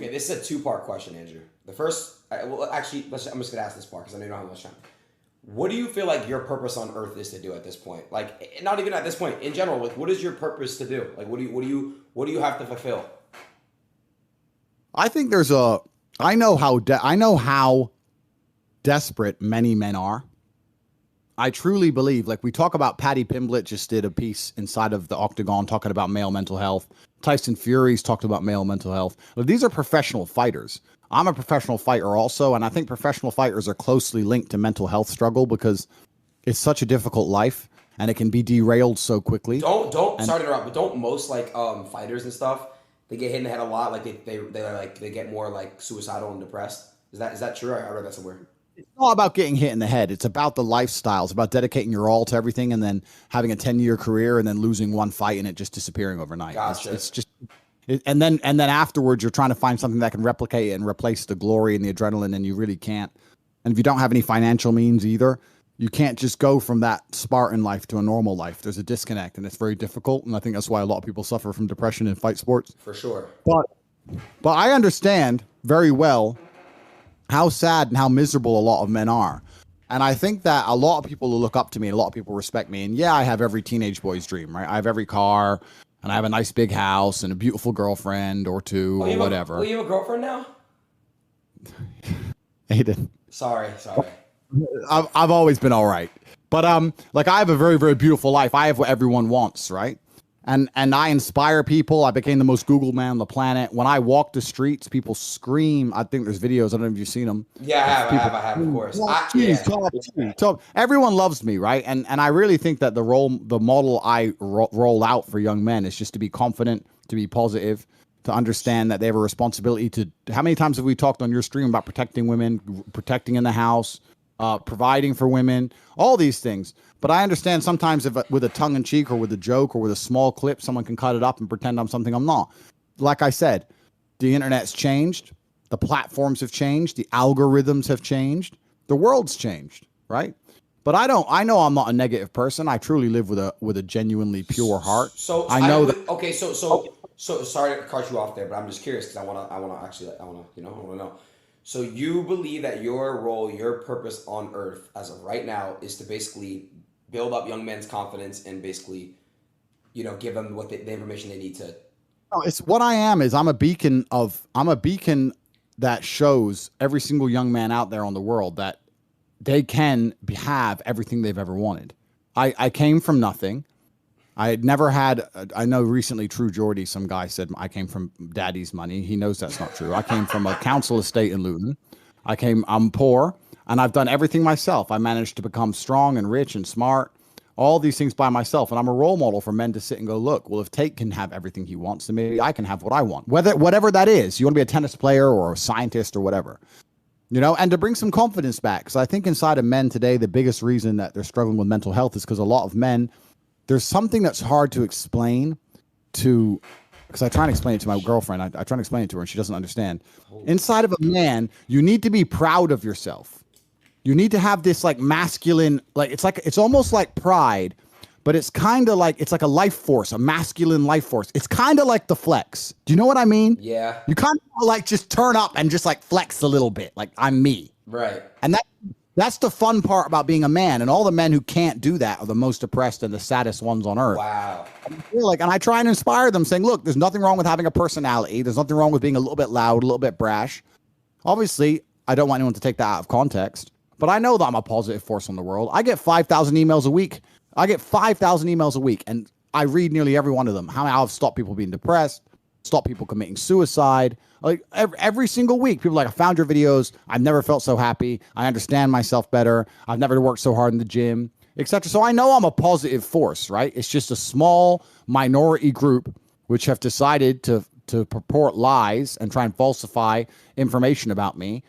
Okay, this is a two-part question, Andrew. The first, well, actually, I'm just gonna ask this part because I know you don't have much time. What do you feel like your purpose on Earth is to do at this point? Like, not even at this point, in general. Like, what is your purpose to do? Like, what do you have to fulfill? I think there's a. I know how desperate many men are. I truly believe, like we talk about, Patty Pimblett just did a piece inside of the Octagon talking about male mental health. Tyson Fury's talked about male mental health. But these are professional fighters. I'm a professional fighter also, and I think professional fighters are closely linked to mental health struggle because it's such a difficult life and it can be derailed so quickly. Don't sorry to interrupt, but don't most like fighters and stuff, they get hit in the head a lot, like they get more like suicidal and depressed. Is that true? I read that somewhere. It's not about getting hit in the head. It's about the lifestyle. It's about dedicating your all to everything and then having a 10-year career and then losing one fight and it just disappearing overnight. Gotcha. It's just, and then afterwards you're trying to find something that can replicate it and replace the glory and the adrenaline, and you really can't. And if you don't have any financial means either, you can't just go from that Spartan life to a normal life. There's a disconnect and it's very difficult. And I think that's why a lot of people suffer from depression in fight sports. For sure. But I understand very well how sad and how miserable a lot of men are. And I think that a lot of people who look up to me, a lot of people respect me. And yeah, I have every teenage boy's dream, right? I have every car and I have a nice big house and a beautiful girlfriend or two or whatever. You have a girlfriend now? Aiden. Sorry. I've always been all right. But like I have a very, very beautiful life. I have what everyone wants, right? And I inspire people. I became the most Googled man on the planet. When I walk the streets, people scream. I think there's videos. I don't know if you've seen them. Yeah, I have, of course. Top. Everyone loves me, right? And I really think that the model I roll out for young men is just to be confident, to be positive, to understand that they have a responsibility to. How many times have we talked on your stream about protecting women, protecting in the house, providing for women, all these things. But I understand sometimes if with a tongue in cheek or with a joke or with a small clip, someone can cut it up and pretend I'm something I'm not. Like I said, the internet's changed. The platforms have changed. The algorithms have changed. The world's changed, right? But I know I'm not a negative person. I truly live with a genuinely pure heart. So I know that. Okay, so sorry to cut you off there, but I'm just curious because I want to know. So you believe that your role, your purpose on Earth as of right now is to basically build up young men's confidence and basically, give them what the information they need to. No, it's what I am is I'm a beacon that shows every single young man out there on the world that they can have everything they've ever wanted. I came from nothing. I had never had, I know recently True Geordie, some guy said I came from daddy's money. He knows that's not true. I came from a council estate in Luton. I'm poor and I've done everything myself. I managed to become strong and rich and smart, all these things by myself. And I'm a role model for men to sit and go, look, well, if Tate can have everything he wants, then maybe I can have what I want. Whatever that is, you want to be a tennis player or a scientist or whatever, and to bring some confidence back. Because I think inside of men today, the biggest reason that they're struggling with mental health is because a lot of men, there's something that's hard to explain because I try and explain it to my girlfriend. I try and explain it to her and she doesn't understand. Inside of a man, you need to be proud of yourself. You need to have this like masculine, it's almost like pride, but it's kind of like, it's like a life force, a masculine life force. It's kind of like the flex. Do you know what I mean? Yeah. You kind of like just turn up and just like flex a little bit. Like I'm me. Right. And that's the fun part about being a man. And all the men who can't do that are the most depressed and the saddest ones on earth. Wow. And I try and inspire them saying, look, there's nothing wrong with having a personality. There's nothing wrong with being a little bit loud, a little bit brash. Obviously, I don't want anyone to take that out of context, but I know that I'm a positive force on the world. I get 5,000 emails a week. And I read nearly every one of them. How I've stopped people being depressed, stopped people committing suicide. Like every single week, people are like, I found your videos. I've never felt so happy. I understand myself better. I've never worked so hard in the gym, etc. So I know I'm a positive force, right? It's just a small minority group which have decided to purport lies and try and falsify information about me.